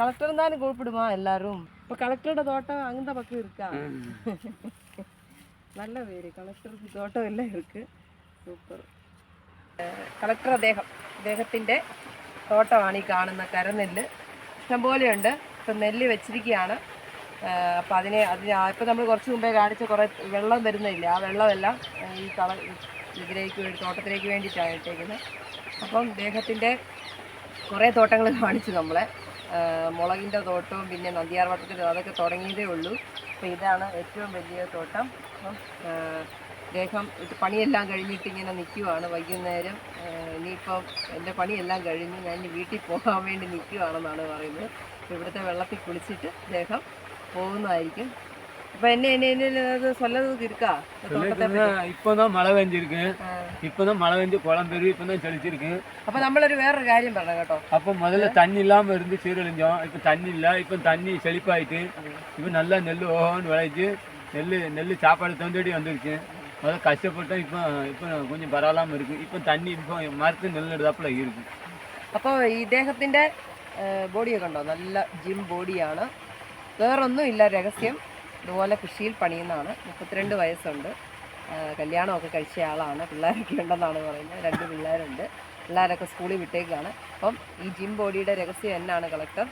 Collector தானே கூப்பிடுமா எல்லாரும். இப்போ கலெக்டரோட தோட்டம் அந்த பக்கம் இருக்கா? நல்ல പേര്, കളക്ടർക്ക് തോട്ടം എല്ലാം ഇருக்கு. സൂപ്പർ. കളക്ടർ അദ്ദേഹത്തിൻ്റെ തോട്ടമാണ് ഈ കാണുന്ന കരനെല്ല്. ഇഷ്ടംപോലെയുണ്ട്. ഇപ്പം നെല്ല് വെച്ചിരിക്കുകയാണ്. അപ്പോൾ ഇപ്പം നമ്മൾ കുറച്ച് മുമ്പേ കാണിച്ച കുറേ വെള്ളം വരുന്നില്ല, ആ വെള്ളമെല്ലാം ഈ ഇതിലേക്ക് വേണ്ടി തോട്ടത്തിലേക്ക് വേണ്ടിയിട്ടാണ് ഇട്ടേക്കുന്നത്. അപ്പം അദ്ദേഹത്തിൻ്റെ കുറേ തോട്ടങ്ങൾ കാണിച്ചു നമ്മളെ. മുളകിൻ്റെ തോട്ടവും പിന്നെ നന്ദിയാർവട്ടത്തിൻ്റെ അതൊക്കെ തുടങ്ങിയതേ ഉള്ളൂ. അപ്പോൾ ഇതാണ് ഏറ്റവും വലിയ തോട്ടം. അപ്പം അദ്ദേഹം പണിയെല്ലാം കഴിഞ്ഞിട്ട് ഇങ്ങനെ നിൽക്കുവാണ്. വൈകുന്നേരം ഇനിയിപ്പം എൻ്റെ പണിയെല്ലാം കഴിഞ്ഞ് ഞാൻ ഇനി വീട്ടിൽ പോകാൻ വേണ്ടി നിൽക്കുവാണെന്നാണ് പറയുന്നത്. അപ്പോൾ ഇവിടുത്തെ വെള്ളത്തിൽ കുളിച്ചിട്ട് അദ്ദേഹം പോകുന്നതായിരിക്കും. இப்போ என்ன சொல்லதுக்கு இருக்கா? இப்போதான் மழை பெஞ்சிருக்கு, இப்போதான் மழை பெஞ்சு குளம் பெருவி இப்போதான் செழிச்சிருக்கு. அப்போ നമ്മളൊരു വേറൊരു കാര്യം പറഞ്ഞു കേട്ടോ. அப்போ முதல்ல தண்ணி இல்லாமல் இருந்து சீரழிஞ்சோம். இப்போ தண்ணி இல்லை, இப்போ தண்ணி செழிப்பாயிட்டு இப்போ நல்லா நெல் ஓஹோன்னு விளைச்சு நெல் சாப்பாடு தந்தடி வந்துருச்சு. முதல்ல கஷ்டப்பட்டோம், இப்போ கொஞ்சம் பரவாயில்லாமல் இருக்குது. இப்போ தண்ணி இப்போ மரத்து நெல் எடுத்தாப்புல இருக்குது. അപ്പോൾ ഇദ്ദേഹത്തിൻ്റെ ബോഡിയൊക്കെ ഉണ്ടോ? നല്ല ജിം ബോഡിയാണ്. വേറൊന്നും ഇല്ല, രഹസ്യം ഇതുപോലെ കൃഷിയിൽ പണിയുന്നതാണ്. 32 വയസ്സുണ്ട്. കല്യാണമൊക്കെ കഴിച്ച ആളാണ്. പിള്ളേരൊക്കെ ഉണ്ടെന്നാണ് പറയുന്നത്. 2 പിള്ളേരുണ്ട്. പിള്ളേരൊക്കെ സ്കൂളിൽ വിട്ടേക്കാണ്. അപ്പം ഈ ജിം ബോഡിയുടെ രഹസ്യം എന്നാണ് കളക്ടർ?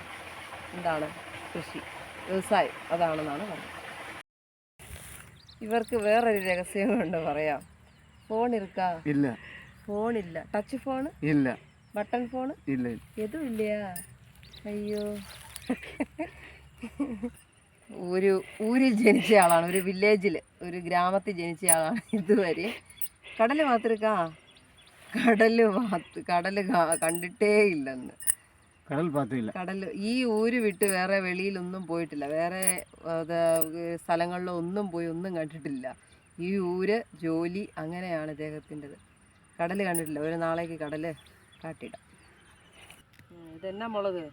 എന്താണ്? കൃഷി, വ്യവസായം, അതാണെന്നാണ് പറയുന്നത്. ഇവർക്ക് വേറൊരു രഹസ്യമുണ്ട് പറയാം. ഫോൺ ഇരിക്കാ? ഇല്ല. ഫോണില്ല. ടച്ച് ഫോൺ ഇല്ല. ബട്ടൺ ഫോൺ ഇല്ല. എതും ഇല്ല. അയ്യോ. ഒരു ഊരിൽ ജനിച്ച ആളാണ്, ഒരു വില്ലേജിൽ, ഒരു ഗ്രാമത്തിൽ ജനിച്ച ആളാണ്. ഇതുവരെ കടൽ മാത്രക്കാ കടൽ കണ്ടിട്ടേ ഇല്ലെന്ന്. കടൽ ഈ ഊര് വിട്ട് വേറെ വെളിയിലൊന്നും പോയിട്ടില്ല. വേറെ സ്ഥലങ്ങളിലൊന്നും പോയി ഒന്നും കണ്ടിട്ടില്ല. ഈ ഊര്, ജോലി, അങ്ങനെയാണ് ഇദ്ദേഹത്തിൻ്റെത്. കടൽ കണ്ടിട്ടില്ല. ഒരു നാളേക്ക് കടൽ കാട്ടിടാം. ഇതെന്നാ മുളക്?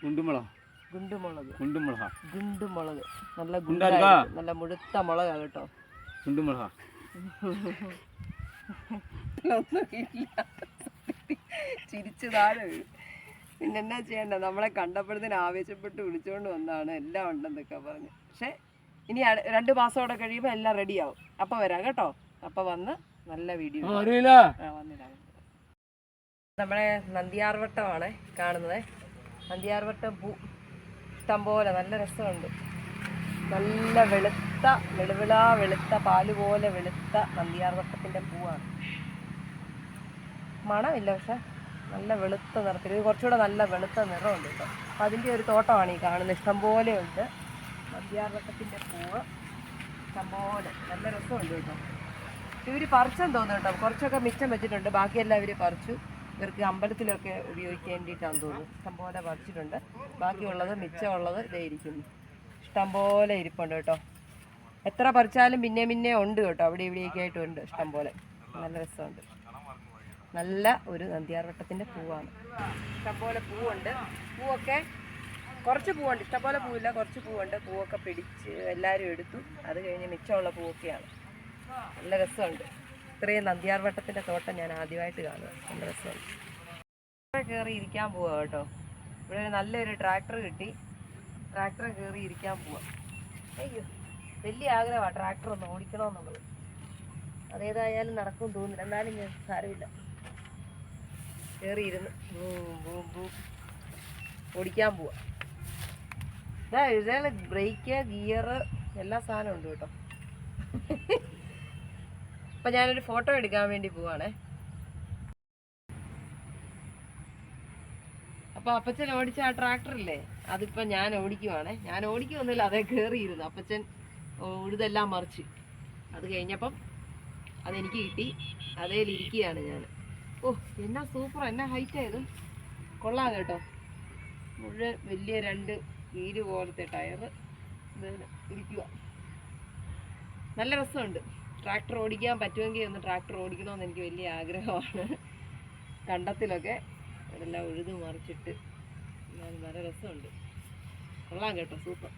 ഗുണ്ടുമുളക്. നല്ല ഗുണ്ടായിരിക്കും, നല്ല മുഴുത്ത മുളകാ കേട്ടോ. ചിരിച്ചു താഴെ വീഴും. പിന്നെ എന്നാ ചെയ്യണ്ട, നമ്മളെ കണ്ടപ്പോഴത്തേന് ആവേശപ്പെട്ട് വിളിച്ചുകൊണ്ട് വന്നതാണ്. എല്ലാം ഉണ്ടെന്നൊക്കെ പറഞ്ഞു. പക്ഷെ ഇനി 2 മാസത്തോടെ കഴിയുമ്പോൾ എല്ലാം റെഡിയാവും. അപ്പോൾ വരാം കേട്ടോ. അപ്പോൾ വന്ന് നല്ല വീഡിയോ വന്നിടാം. നമ്മളെ നന്ദിയാർവട്ടമാണ് കാണുന്നത്. നന്ദിയാർവട്ടം പൂ ഇഷ്ടംപോലെ, നല്ല രസമുണ്ട്. നല്ല വെളുത്ത പാല് പോലെ വെളുത്ത നന്ദിയാർവട്ടത്തിൻ്റെ പൂവാണ്. മണമില്ല, പക്ഷെ നല്ല വെളുത്ത നിറത്തിൽ. ഇത് കുറച്ചുകൂടെ നല്ല വെളുത്ത നിറമുണ്ട് കേട്ടോ. അപ്പം അതിൻ്റെ ഒരു തോട്ടമാണ് ഈ കാണുന്നത്. ഇഷ്ടംപോലെ ഉണ്ട് നന്ദിയാർവട്ടത്തിൻ്റെ പൂവ്. ഇഷ്ടംപോലെ നല്ല രസമുണ്ട് കേട്ടോ. ഇവർ പറിച്ചെന്ന് തോന്നുന്നു കേട്ടോ. കുറച്ചൊക്കെ മിച്ചം വെച്ചിട്ടുണ്ട്. ബാക്കിയെല്ലാം ഇവർ പറിച്ചു. ഇവർക്ക് അമ്പലത്തിലൊക്കെ ഉപയോഗിക്കാൻ വേണ്ടിയിട്ടാണെന്ന് തോന്നുന്നു. ഇഷ്ടംപോലെ പറിച്ചിട്ടുണ്ട്. ബാക്കിയുള്ളത്, മിച്ചമുള്ളത് ഇതേ ഇരിക്കുന്നു. ഇഷ്ടംപോലെ ഇരിപ്പുണ്ട് കേട്ടോ. എത്ര പറിച്ചാലും പിന്നെ ഉണ്ട് കേട്ടോ. അവിടെ ഇവിടെയൊക്കെ ആയിട്ടുണ്ട് ഇഷ്ടംപോലെ. നല്ല രസമുണ്ട്. നല്ല ഒരു നന്ദിയാർവട്ടത്തിൻ്റെ പൂവാണ്. ഇഷ്ടംപോലെ പൂവുണ്ട്. പൂവൊക്കെ കുറച്ച് പൂവുണ്ട്, ഇഷ്ടംപോലെ പൂവില്ല, കുറച്ച് പൂവുണ്ട്. പൂവൊക്കെ പിടിച്ച് എല്ലാവരും എടുത്തു. അത് കഴിഞ്ഞ് മിച്ചമുള്ള പൂവൊക്കെയാണ്. നല്ല രസമുണ്ട്. ഇത്രയും നന്ദിയാർവട്ടത്തിൻ്റെ തോട്ടം ഞാൻ ആദ്യമായിട്ട് കാണുക. നല്ല രസമുണ്ട്. ഇവിടെ കയറി ഇരിക്കാൻ പോവാ കേട്ടോ. ഇവിടെ നല്ലൊരു ട്രാക്ടർ കിട്ടി. ട്രാക്ടർ കയറി ഇരിക്കാൻ പോവാം. അയ്യോ, വലിയ ആഗ്രഹമാണ് ട്രാക്ടർ ഒന്ന് ഓടിക്കണമെന്നുള്ളത്. അതേതായാലും നടക്കും തോന്നുന്നില്ല. എന്നാലും ഞാൻ സാരമില്ല, കയറിയിരുന്ന് ഓടിക്കാൻ പോവാം. ഇതിൽ ബ്രേക്ക്, ഗിയർ, എല്ലാ സാധനവും ഉണ്ട് കേട്ടോ. അപ്പം ഞാനൊരു ഫോട്ടോ എടുക്കാൻ വേണ്ടി പോവാണേ. അപ്പോൾ അപ്പച്ചൻ ഓടിച്ച ആ ട്രാക്ടറില്ലേ, അതിപ്പോൾ ഞാൻ ഓടിക്കുവാണേ. ഞാൻ ഓടിക്കുമൊന്നുമില്ല, അതേ കയറിയിരുന്നു. അപ്പച്ചൻ ഇതെല്ലാം മറിച്ച് അത് കഴിഞ്ഞപ്പം അതെനിക്ക് കിട്ടി. അതേലിരിക്കുകയാണ് ഞാൻ. ഓ, എന്നാ സൂപ്പർ, എന്നാ ഹൈറ്റായത്. കൊള്ളാം കേട്ടോ. മുഴുവൻ വലിയ 2 വീല് പോലത്തെ ടയർ ഇരിക്കുക. നല്ല രസമുണ്ട്. ട്രാക്ടർ ഓടിക്കാൻ പറ്റുമെങ്കിൽ ഒന്ന് ട്രാക്ടർ ഓടിക്കണമെന്ന് എനിക്ക് വലിയ ആഗ്രഹമാണ്. കണ്ടത്തിലൊക്കെ ഇതെല്ലാം ഉഴുതു മറിച്ചിട്ട് നല്ല രസമുണ്ട്. കൊള്ളാം കേട്ടോ, സൂപ്പർ.